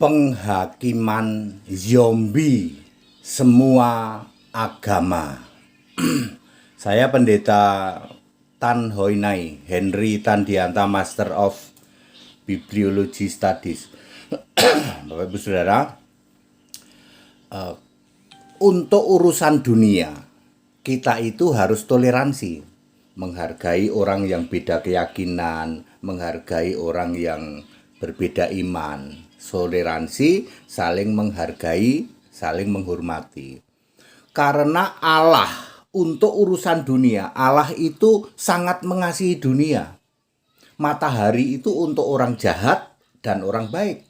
Penghakiman zombie semua agama. Saya Pendeta Tan Hoi Nai, Henry Tandianta, Master of Bibliology Studies. Bapak Ibu Saudara, untuk urusan dunia kita itu harus toleransi, menghargai orang yang beda keyakinan, menghargai orang yang berbeda iman. Toleransi, saling menghargai, saling menghormati. Karena Allah untuk urusan dunia, Allah itu sangat mengasihi dunia. Matahari itu untuk orang jahat dan orang baik.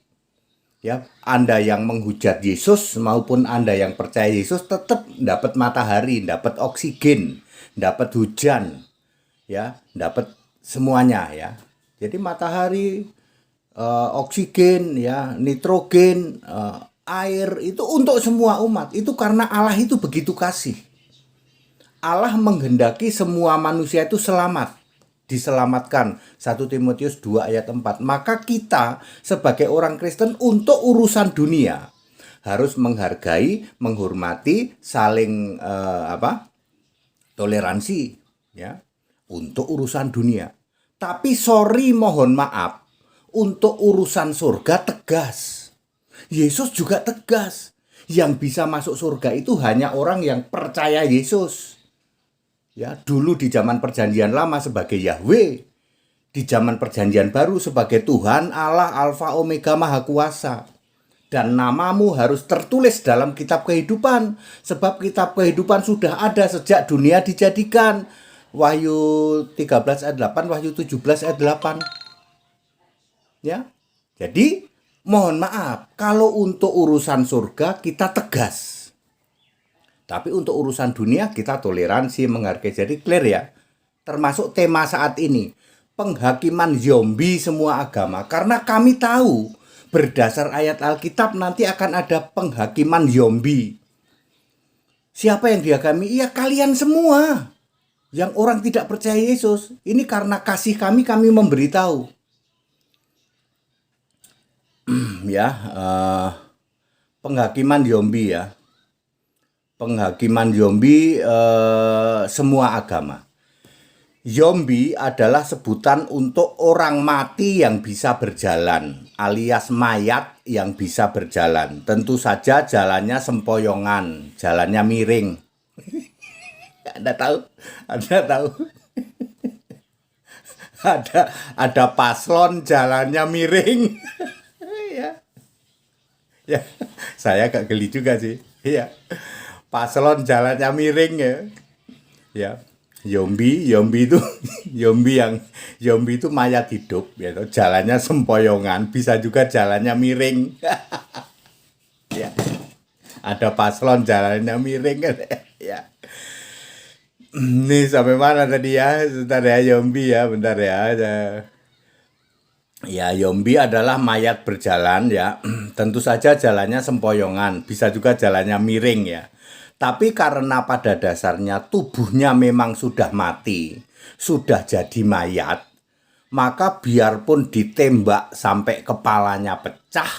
Ya, Anda yang menghujat Yesus maupun Anda yang percaya Yesus tetap dapat matahari, dapat oksigen, dapat hujan, ya, dapat semuanya ya. Jadi matahari, oksigen, ya, nitrogen, air itu untuk semua umat. Itu karena Allah itu begitu kasih. Allah menghendaki semua manusia itu selamat, diselamatkan. 1 Timotius 2 ayat 4. Maka kita sebagai orang Kristen untuk urusan dunia harus menghargai, menghormati, saling toleransi ya untuk urusan dunia. Tapi mohon maaf, untuk urusan surga tegas. Yesus juga tegas. Yang bisa masuk surga itu hanya orang yang percaya Yesus. Ya, dulu di zaman Perjanjian Lama sebagai Yahweh, di zaman Perjanjian Baru sebagai Tuhan Allah Alfa Omega Maha Kuasa. Dan namamu harus tertulis dalam kitab kehidupan, sebab kitab kehidupan sudah ada sejak dunia dijadikan. Wahyu 13 ayat 8, Wahyu 17 ayat 8. Ya. Jadi mohon maaf kalau untuk urusan surga kita tegas. Tapi untuk urusan dunia kita toleransi, menghargai. Jadi clear ya. Termasuk tema saat ini, penghakiman zombie semua agama. Karena kami tahu berdasar ayat Alkitab nanti akan ada penghakiman zombie. Siapa yang dihakimi? Ya kalian semua. Yang orang tidak percaya Yesus. Ini karena kasih kami memberitahu. Penghakiman zombie ya. Penghakiman zombie semua agama. Zombie adalah sebutan untuk orang mati yang bisa berjalan, alias mayat yang bisa berjalan. Tentu saja jalannya sempoyongan, jalannya miring. Anda tahu? Ada paslon jalannya miring. Ya, saya agak geli juga sih. Ya, paslon jalannya miring ya. Ya, zombie itu zombie itu mayat hidup, ya, jalannya sempoyongan, bisa juga jalannya miring. Ya, ada paslon jalannya miring kan? Ya. Nih sampai mana tadi ya? Bentar ya, zombie ya, bentar ya. Ya, zombie adalah mayat berjalan ya. Tentu saja jalannya sempoyongan, bisa juga jalannya miring ya. Tapi karena pada dasarnya tubuhnya memang sudah mati, sudah jadi mayat, maka biarpun ditembak sampai kepalanya pecah,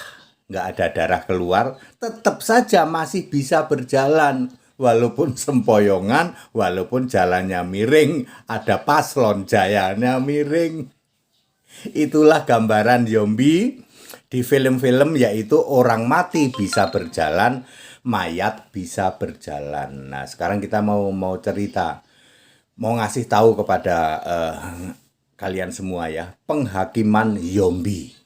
nggak ada darah keluar, tetap saja masih bisa berjalan. Walaupun sempoyongan, walaupun jalannya miring, ada paslon jalannya miring. Itulah gambaran zombie di film-film, yaitu orang mati bisa berjalan, mayat bisa berjalan. Nah, sekarang kita mau cerita, mau ngasih tahu kepada kalian semua ya, penghakiman zombie.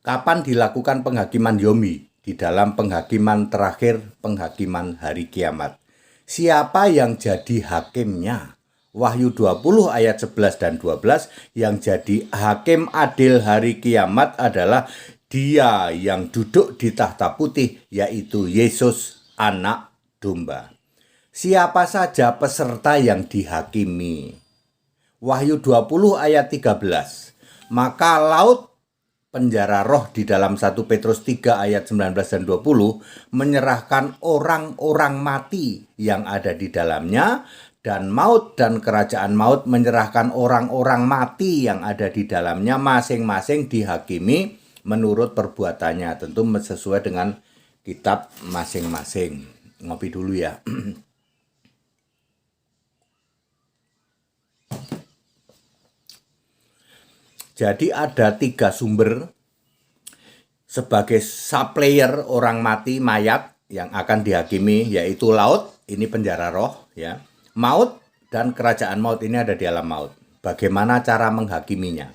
Kapan dilakukan penghakiman zombie? Di dalam penghakiman terakhir, penghakiman hari kiamat. Siapa yang jadi hakimnya? Wahyu 20 ayat 11 dan 12, yang jadi hakim adil hari kiamat adalah Dia yang duduk di tahta putih, yaitu Yesus anak domba. Siapa saja peserta yang dihakimi? Wahyu 20 ayat 13. Maka laut, penjara roh di dalam 1 Petrus 3 ayat 19 dan 20 menyerahkan orang-orang mati yang ada di dalamnya, dan maut dan kerajaan maut menyerahkan orang-orang mati yang ada di dalamnya, masing-masing dihakimi menurut perbuatannya, tentu sesuai dengan kitab masing-masing. Ngopi dulu ya. Jadi ada 3 sumber sebagai supplier orang mati mayat yang akan dihakimi, yaitu laut, ini penjara roh ya. Maut dan kerajaan maut, ini ada di alam maut. Bagaimana cara menghakiminya?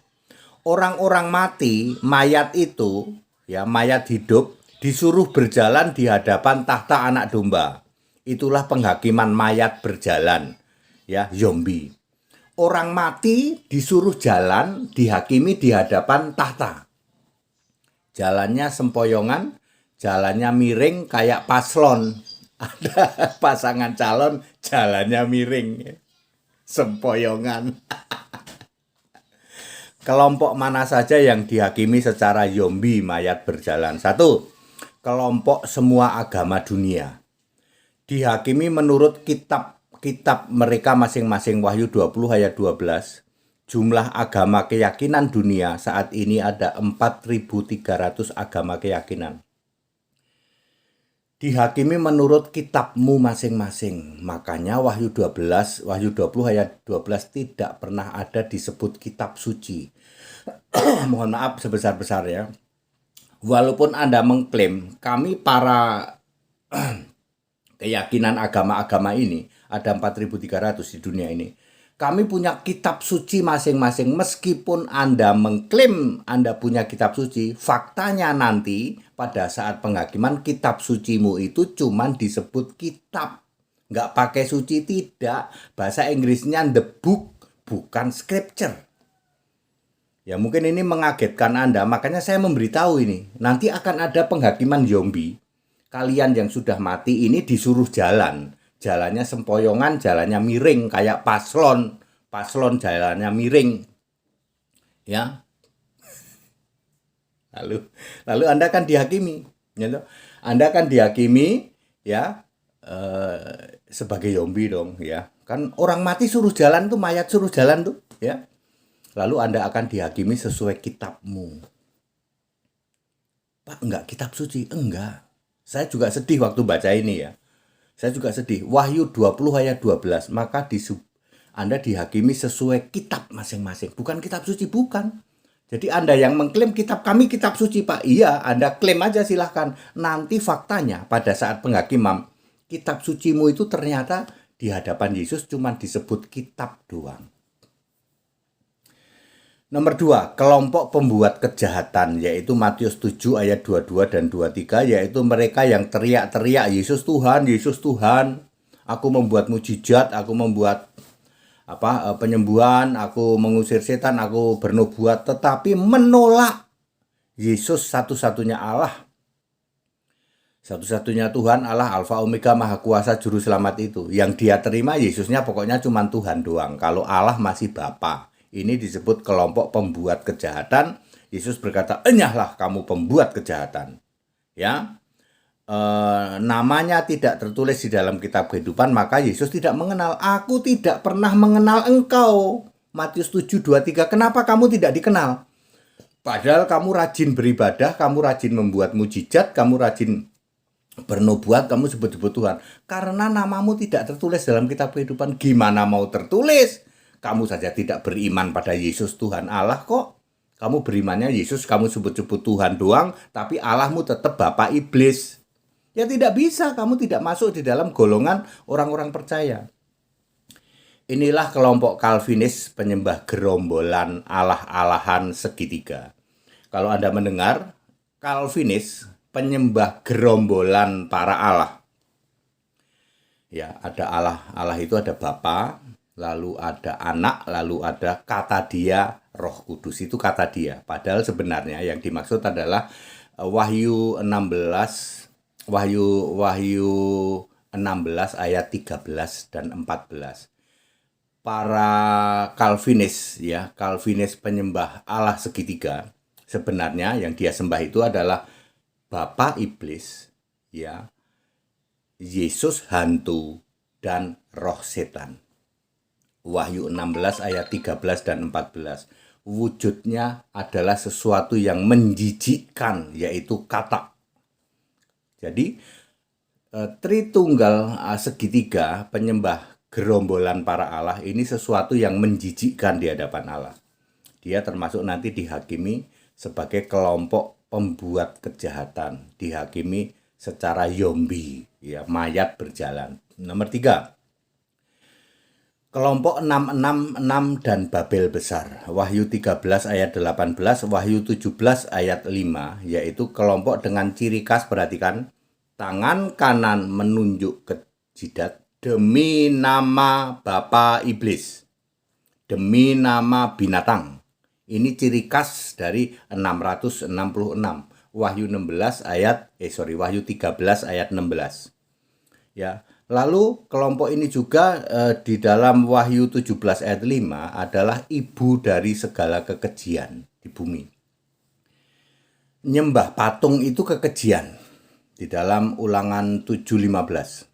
Orang-orang mati, mayat itu ya, mayat hidup disuruh berjalan di hadapan tahta anak domba. Itulah penghakiman mayat berjalan ya, zombie. Orang mati disuruh jalan, dihakimi di hadapan tahta. Jalannya sempoyongan, jalannya miring kayak paslon. Ada pasangan calon, jalannya miring. Sempoyongan. Kelompok mana saja yang dihakimi secara zombie mayat berjalan? 1. Kelompok semua agama dunia. Dihakimi menurut kitab mereka masing-masing. Wahyu 20 ayat 12. Jumlah agama keyakinan dunia saat ini ada 4.300 agama keyakinan. Dihakimi menurut kitabmu masing-masing. Makanya Wahyu 20 ayat 12 tidak pernah ada disebut kitab suci. Mohon maaf sebesar-besarnya. Walaupun Anda mengklaim kami para keyakinan agama-agama ini ada 4.300 di dunia ini. Kami punya kitab suci masing-masing. Meskipun Anda mengklaim Anda punya kitab suci, faktanya nanti pada saat penghakiman kitab sucimu itu cuman disebut kitab. Nggak pakai suci, tidak. Bahasa Inggrisnya the book, bukan scripture. Ya mungkin ini mengagetkan Anda, makanya saya memberitahu ini. Nanti akan ada penghakiman zombie. Kalian yang sudah mati ini disuruh jalan. Jalannya sempoyongan, jalannya miring kayak paslon jalannya miring. Ya. Lalu Anda akan dihakimi, gitu. Anda akan dihakimi ya sebagai zombie dong ya. Kan orang mati suruh jalan tuh, mayat suruh jalan tuh ya. Lalu Anda akan dihakimi sesuai kitabmu. Pak, enggak kitab suci? Enggak. Saya juga sedih waktu baca ini ya. Saya juga sedih. Wahyu 20 ayat 12. Maka Anda dihakimi sesuai kitab masing-masing. Bukan kitab suci, bukan. Jadi Anda yang mengklaim kitab kami kitab suci, Pak. Iya, Anda klaim aja silahkan. Nanti faktanya pada saat penghakiman, kitab sucimu itu ternyata di hadapan Yesus cuma disebut kitab doang. Nomor 2, kelompok pembuat kejahatan, yaitu Matius 7 ayat 22 dan 23, yaitu mereka yang teriak-teriak, Yesus Tuhan, Yesus Tuhan, aku membuat mujizat, aku membuat penyembuhan, aku mengusir setan, aku bernubuat, tetapi menolak Yesus satu-satunya Allah, satu-satunya Tuhan, Allah, Alfa Omega, Maha Kuasa, Juru Selamat itu. Yang dia terima Yesusnya pokoknya cuma Tuhan doang, kalau Allah masih Bapa. Ini disebut kelompok pembuat kejahatan. Yesus berkata, enyahlah kamu pembuat kejahatan. Ya, namanya tidak tertulis di dalam kitab kehidupan, maka Yesus tidak mengenal. Aku tidak pernah mengenal engkau. Matius 7:23. Kenapa kamu tidak dikenal? Padahal kamu rajin beribadah, kamu rajin membuat mujizat, kamu rajin bernubuat, kamu sebut-sebut Tuhan. Karena namamu tidak tertulis dalam kitab kehidupan, gimana mau tertulis? Kamu saja tidak beriman pada Yesus Tuhan Allah kok. Kamu berimannya Yesus, kamu sebut-sebut Tuhan doang, tapi Allahmu tetap Bapak Iblis. Ya tidak bisa, kamu tidak masuk di dalam golongan orang-orang percaya. Inilah kelompok Calvinis, penyembah gerombolan Allah-alahan segitiga. Kalau Anda mendengar Calvinis, penyembah gerombolan para Allah. Ya, ada Allah. Allah itu ada Bapa, lalu ada anak, lalu ada kata dia, Roh Kudus. Itu kata dia. Padahal sebenarnya yang dimaksud adalah Wahyu 16 ayat 13 dan 14. Para Calvinis ya, Calvinis penyembah Allah segitiga, sebenarnya yang dia sembah itu adalah Bapa Iblis, ya, Yesus hantu, dan roh setan. Wahyu 16 ayat 13 dan 14. wujudnya adalah sesuatu yang menjijikkan, yaitu katak. Jadi Tritunggal segitiga penyembah gerombolan para Allah ini sesuatu yang menjijikkan di hadapan Allah. Dia termasuk nanti dihakimi sebagai kelompok pembuat kejahatan, dihakimi secara zombie, ya, mayat berjalan. Nomor 3, kelompok 666 dan Babel besar. Wahyu 13 ayat 18, Wahyu 17 ayat 5, yaitu kelompok dengan ciri khas, perhatikan, tangan kanan menunjuk ke jidat demi nama Bapa Iblis, demi nama binatang. Ini ciri khas dari 666. Wahyu 13 ayat 16. Ya. Lalu kelompok ini juga di dalam Wahyu 17 ayat 5 adalah ibu dari segala kekejian di bumi. Nyembah patung itu kekejian. Di dalam Ulangan 7:15.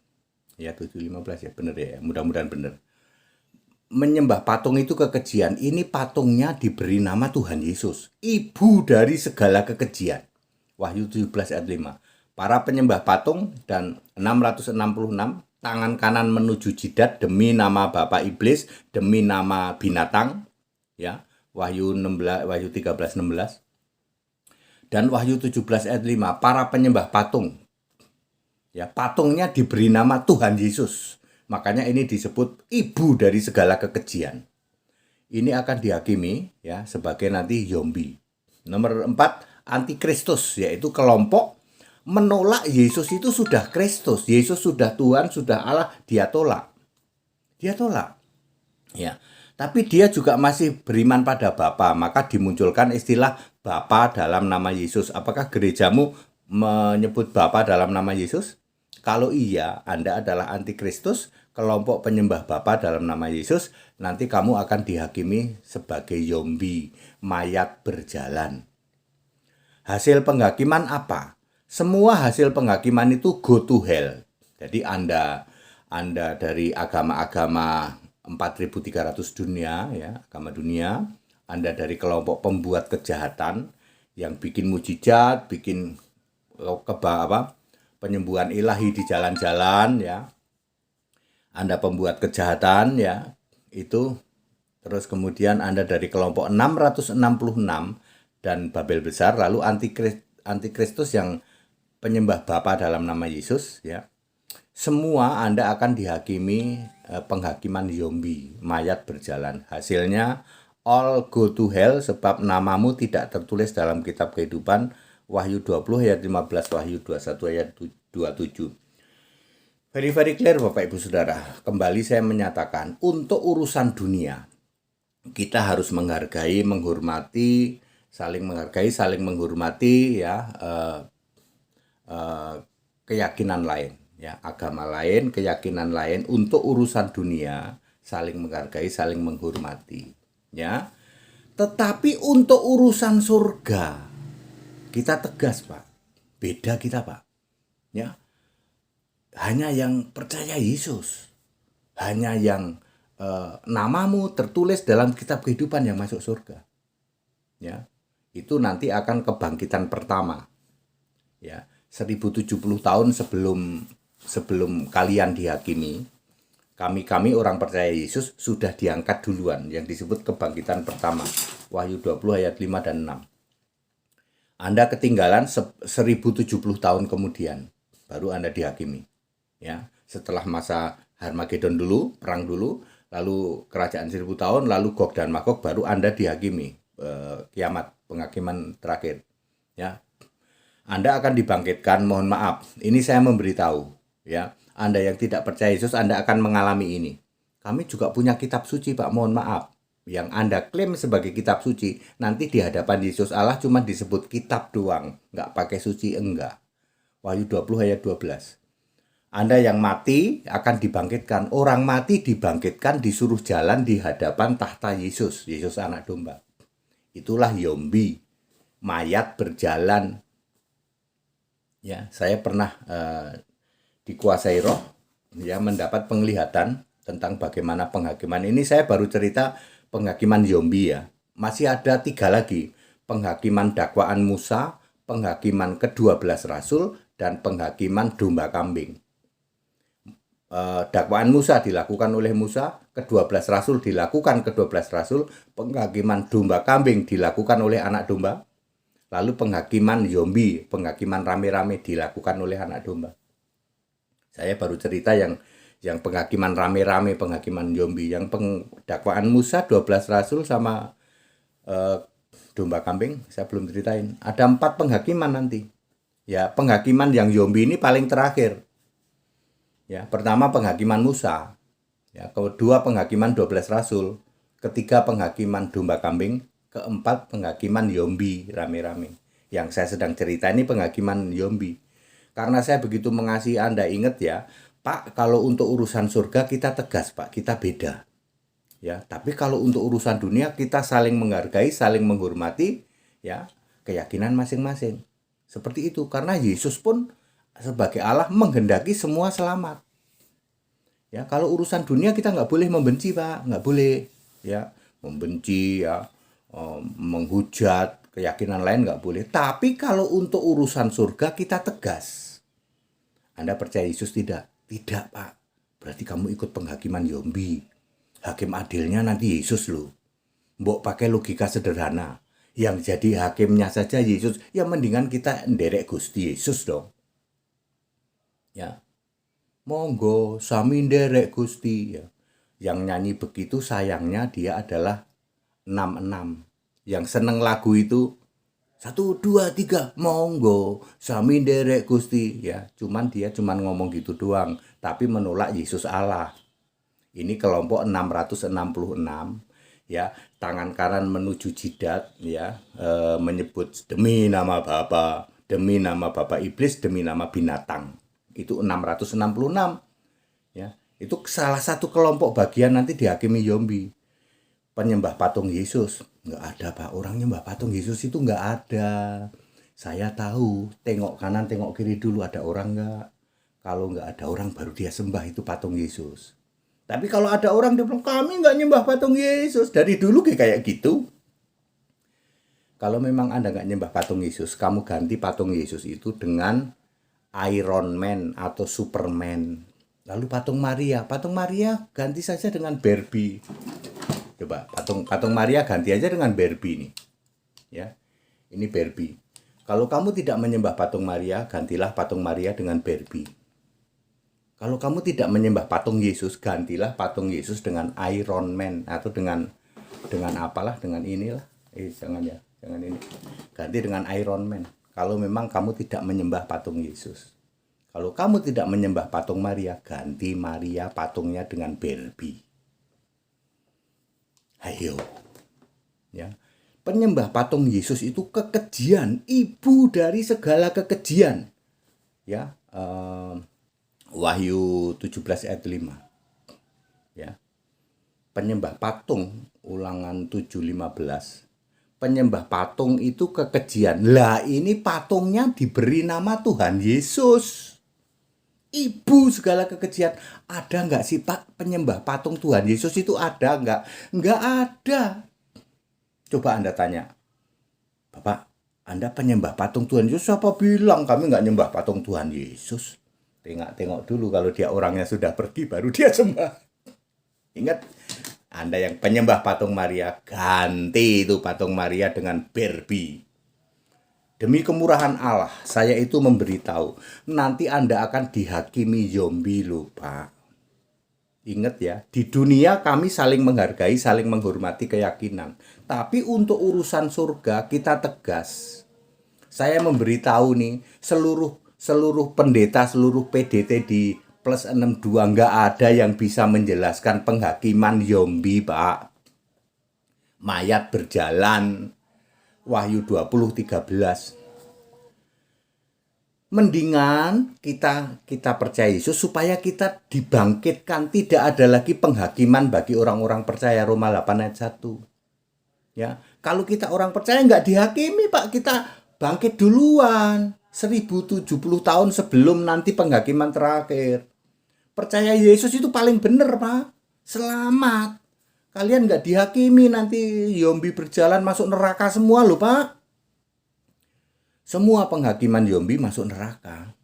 Ya, 7:15 ya, benar ya. Mudah-mudahan benar. Menyembah patung itu kekejian. Ini patungnya diberi nama Tuhan Yesus, ibu dari segala kekejian. Wahyu 17 ayat 5. Para penyembah patung dan 666 tangan kanan menuju jidat demi nama Bapa Iblis, demi nama binatang, ya. Wahyu 13:16. Dan Wahyu 17 ayat 5, para penyembah patung. Ya, patungnya diberi nama Tuhan Yesus. Makanya ini disebut ibu dari segala kekejian. Ini akan dihakimi, ya, sebagai nanti zombie. Nomor 4, antikristus, yaitu kelompok menolak Yesus itu sudah Kristus, Yesus sudah Tuhan, sudah Allah, dia tolak. Dia tolak. Ya. Tapi dia juga masih beriman pada Bapa, maka dimunculkan istilah Bapa dalam nama Yesus. Apakah gerejamu menyebut Bapa dalam nama Yesus? Kalau iya, Anda adalah antikristus, kelompok penyembah Bapa dalam nama Yesus, nanti kamu akan dihakimi sebagai zombie, mayat berjalan. Hasil penghakiman apa? Semua hasil penghakiman itu go to hell. Jadi Anda dari agama-agama 4.300 dunia, ya, agama dunia, Anda dari kelompok pembuat kejahatan yang bikin mujizat, bikin penyembuhan ilahi di jalan-jalan, ya. Anda pembuat kejahatan, ya, itu. Terus kemudian Anda dari kelompok 666 dan Babel besar, lalu antikristus yang penyembah Bapa dalam nama Yesus, ya. Semua Anda akan dihakimi penghakiman zombie, mayat berjalan. Hasilnya all go to hell sebab namamu tidak tertulis dalam kitab kehidupan. Wahyu 20 ayat 15, Wahyu 21 ayat 27. Very clear Bapak Ibu Saudara. Kembali saya menyatakan, untuk urusan dunia kita harus menghargai, menghormati, saling menghargai, saling menghormati, ya, keyakinan lain, ya, agama lain, keyakinan lain. Untuk urusan dunia saling menghargai, saling menghormati, ya. Tetapi untuk urusan surga kita tegas, Pak. Beda kita, Pak. Ya. Hanya yang percaya Yesus, hanya yang namamu tertulis dalam kitab kehidupan yang masuk surga. Ya. Itu nanti akan kebangkitan pertama. Ya, 1070 tahun sebelum kalian dihakimi, kami orang percaya Yesus sudah diangkat duluan, yang disebut kebangkitan pertama. Wahyu 20 ayat 5 dan 6. Anda ketinggalan 1070 tahun kemudian baru Anda dihakimi. Ya, setelah masa Harmagedon dulu, perang dulu, lalu kerajaan 1000 tahun, lalu Gog dan Magog, baru Anda dihakimi, kiamat, penghakiman terakhir. Ya. Anda akan dibangkitkan, mohon maaf. Ini saya memberitahu, ya. Anda yang tidak percaya Yesus, Anda akan mengalami ini. Kami juga punya kitab suci, Pak, mohon maaf. Yang Anda klaim sebagai kitab suci, nanti di hadapan Yesus Allah cuma disebut kitab doang, nggak pakai suci, enggak. Wahyu 20 ayat 12. Anda yang mati akan dibangkitkan. Orang mati dibangkitkan, disuruh jalan di hadapan tahta Yesus, Yesus anak domba. Itulah zombie, mayat berjalan. Ya, saya pernah dikuasai roh, ya, mendapat penglihatan tentang bagaimana penghakiman ini. Saya baru cerita penghakiman zombie, ya. masih ada 3 lagi. Penghakiman dakwaan Musa, penghakiman ke-12 Rasul, dan penghakiman domba kambing. Dakwaan Musa dilakukan oleh Musa, ke-12 Rasul dilakukan ke-12 Rasul, penghakiman domba kambing dilakukan oleh anak domba, lalu penghakiman zombie, penghakiman rame-rame dilakukan oleh anak domba. Saya baru cerita yang penghakiman rame-rame, penghakiman zombie, yang dakwaan Musa 12 Rasul sama domba kambing saya belum ceritain. Ada 4 penghakiman nanti. Ya, penghakiman yang zombie ini paling terakhir. Ya, pertama penghakiman Musa. Ya, kedua penghakiman 12 Rasul. Ketiga penghakiman domba kambing. Keempat penghakiman zombie rame-rame. Yang saya sedang cerita ini penghakiman zombie. Karena saya begitu mengasihi Anda, ingat ya, Pak, kalau untuk urusan surga kita tegas, Pak, kita beda. Ya, tapi kalau untuk urusan dunia kita saling menghargai, saling menghormati, ya, keyakinan masing-masing. Seperti itu, karena Yesus pun sebagai Allah menghendaki semua selamat. Ya, kalau urusan dunia kita nggak boleh membenci, Pak, nggak boleh. Ya, membenci, ya, menghujat, keyakinan lain nggak boleh. Tapi kalau untuk urusan surga kita tegas. Anda percaya Yesus tidak? Tidak, Pak. Berarti kamu ikut penghakiman zombie. Hakim adilnya nanti Yesus loh. Mbok pakai logika sederhana. Yang jadi hakimnya saja Yesus. Ya mendingan kita nderek Gusti Yesus dong. Ya, monggo sami nderek Gusti. Ya. Yang nyanyi begitu sayangnya dia adalah 66. Yang seneng lagu itu 1, 2, 3, monggo sami nderek Gusti. Ya, dia cuman ngomong gitu doang, tapi menolak Yesus Allah. Ini kelompok 666. Ya, tangan kanan menuju jidat, ya, menyebut demi nama Bapa, demi nama Bapa iblis, demi nama binatang. Itu 666. Ya, itu salah satu kelompok bagian nanti dihakimi zombie. Penyembah patung Yesus nggak ada, Pak. Orang nyembah patung Yesus itu nggak ada. Saya tahu, tengok kanan tengok kiri dulu ada orang nggak. Kalau nggak ada orang baru dia sembah itu patung Yesus. Tapi kalau ada orang dia bilang kami nggak nyembah patung Yesus, dari dulu kayak gitu. Kalau memang Anda nggak nyembah patung Yesus, kamu ganti patung Yesus itu dengan Iron Man atau Superman. Lalu patung Maria ganti saja dengan Barbie. Coba patung Maria ganti aja dengan Barbie nih. Ya. Ini Barbie. Kalau kamu tidak menyembah patung Maria, gantilah patung Maria dengan Barbie. Kalau kamu tidak menyembah patung Yesus, gantilah patung Yesus dengan Iron Man atau dengan apalah, dengan inilah. Jangan ini. Ganti dengan Iron Man. Kalau memang kamu tidak menyembah patung Yesus. Kalau kamu tidak menyembah patung Maria, ganti Maria patungnya dengan Barbie. Ayo. Ya. Penyembah patung Yesus itu kekejian, ibu dari segala kekejian. Ya, Wahyu 17 ayat 5. Ya. Penyembah patung, Ulangan 7:15. Penyembah patung itu kekejian. Lah ini patungnya diberi nama Tuhan Yesus. Ibu segala kekejian. Ada nggak sih, Pak, penyembah patung Tuhan Yesus itu ada nggak? Nggak ada. Coba Anda tanya, Bapak, Anda penyembah patung Tuhan Yesus? Siapa bilang kami nggak nyembah patung Tuhan Yesus? Tengok dulu, kalau dia orangnya sudah pergi baru dia sembah. Ingat, Anda yang penyembah patung Maria, ganti itu patung Maria dengan Barbie. Demi kemurahan Allah, saya itu memberitahu, nanti Anda akan dihakimi zombie loh, Pak. Ingat ya, di dunia kami saling menghargai, saling menghormati keyakinan. Tapi untuk urusan surga kita tegas. Saya memberitahu nih, seluruh pendeta, seluruh PDT di Plus 62 nggak ada yang bisa menjelaskan penghakiman zombie, Pak. Mayat berjalan. Wahyu 20:13. Mendingan kita percaya Yesus supaya kita dibangkitkan, tidak ada lagi penghakiman bagi orang-orang percaya, Roma 8 ayat 1. Ya, kalau kita orang percaya nggak dihakimi, Pak, kita bangkit duluan 1070 tahun sebelum nanti penghakiman terakhir. Percaya Yesus itu paling benar, Pak. Selamat. Kalian nggak dihakimi, nanti zombie berjalan masuk neraka semua loh Pak. Semua penghakiman zombie masuk neraka.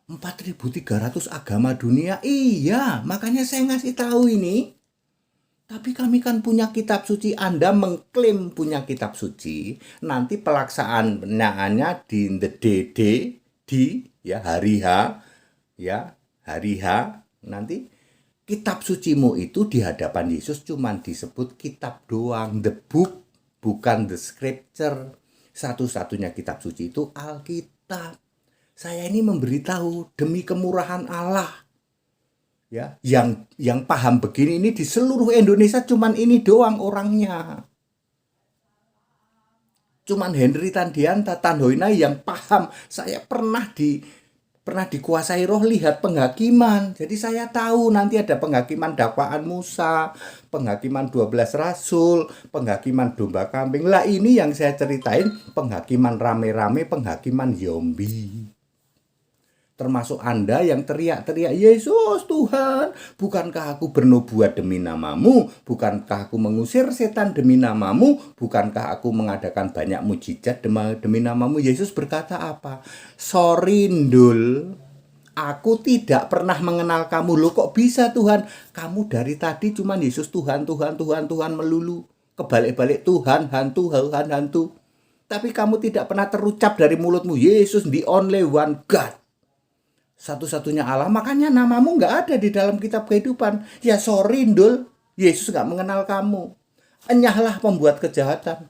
4.300 agama dunia, iya, makanya saya ngasih tahu ini. Tapi kami kan punya kitab suci, Anda mengklaim punya kitab suci, nanti pelaksanaannya di the day, di ya hari H, ya hari H, nanti kitab sucimu itu di hadapan Yesus cuman disebut kitab doang, the book, bukan the scripture. Satu-satunya kitab suci itu Alkitab. Saya ini memberitahu demi kemurahan Allah. Ya, yang paham begini ini di seluruh Indonesia cuman ini doang orangnya. Cuman Henry Tandianta Tanhoinai yang paham. Saya pernah dikuasai roh lihat penghakiman. Jadi saya tahu nanti ada penghakiman dakwaan Musa, penghakiman 12 rasul, penghakiman domba kambing. Lah ini yang saya ceritain penghakiman rame-rame, penghakiman zombie. Termasuk Anda yang teriak-teriak, Yesus Tuhan, bukankah aku bernubuat demi namamu? Bukankah aku mengusir setan demi namamu? Bukankah aku mengadakan banyak mujizat demi namamu? Yesus berkata apa? Sorry Ndul, aku tidak pernah mengenal kamu. Loh kok bisa Tuhan? Kamu dari tadi cuma Yesus Tuhan, Tuhan, Tuhan, Tuhan melulu. Kebalik-balik Tuhan, hantu, Tuhan, hantu. Tapi kamu tidak pernah terucap dari mulutmu, Yesus the only one God. Satu-satunya Allah, makanya namamu nggak ada di dalam kitab kehidupan. Ya sorry Ndul, Yesus nggak mengenal kamu. Enyahlah pembuat kejahatan.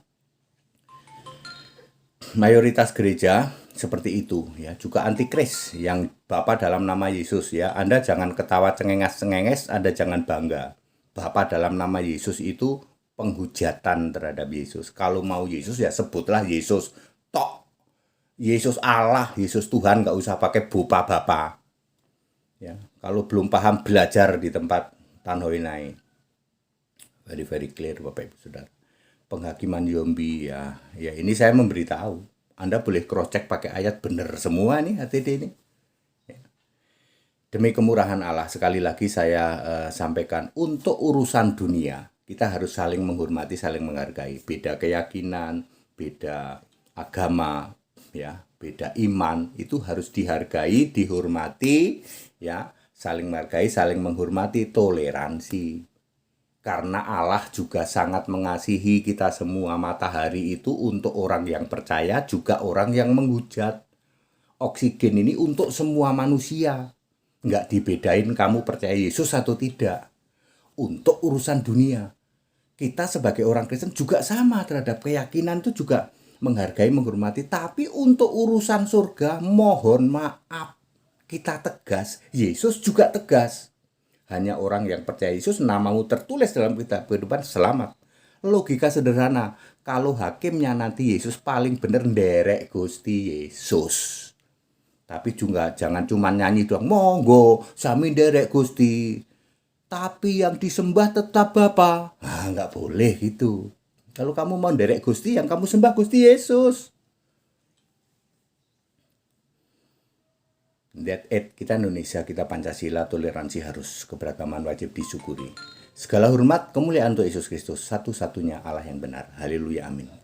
Mayoritas gereja seperti itu ya, juga antikris yang Bapa dalam nama Yesus ya. Anda jangan ketawa cengenges-cengenges, Anda jangan bangga. Bapa dalam nama Yesus itu penghujatan terhadap Yesus. Kalau mau Yesus ya sebutlah Yesus tok. Yesus Allah, Yesus Tuhan, nggak usah pakai Bapa. Ya, kalau belum paham belajar di tempat Tanhoinai. Very clear Bapak Ibu Saudara. Penghakiman zombie ya ini saya memberitahu. Anda boleh cross check pakai ayat benar semua nih HTD ini. Ya. Demi kemurahan Allah sekali lagi saya sampaikan untuk urusan dunia kita harus saling menghormati, saling menghargai. Beda keyakinan, beda agama, ya beda iman itu harus dihargai, dihormati, ya saling menghargai, saling menghormati, toleransi. Karena Allah juga sangat mengasihi kita semua. Matahari itu untuk orang yang percaya, juga orang yang menghujat. Oksigen ini untuk semua manusia, nggak dibedain kamu percaya Yesus atau tidak. Untuk urusan dunia, kita sebagai orang Kristen juga sama terhadap keyakinan itu juga menghargai, menghormati. Tapi untuk urusan surga, mohon maaf, kita tegas. Yesus juga tegas. Hanya orang yang percaya Yesus, namamu tertulis dalam kitab kehidupan, selamat. Logika sederhana. Kalau hakimnya nanti Yesus paling bener nderek Gusti Yesus. Tapi juga jangan cuma nyanyi doang. Monggo, sami nderek Gusti. Tapi yang disembah tetap Bapa. Nggak boleh gitu. Kalau kamu mau nderek Gusti, yang kamu sembah Gusti Yesus. That it, kita Indonesia, kita Pancasila, toleransi harus, keberagaman wajib disyukuri. Segala hormat, kemuliaan untuk Yesus Kristus, satu-satunya Allah yang benar. Haleluya, amin.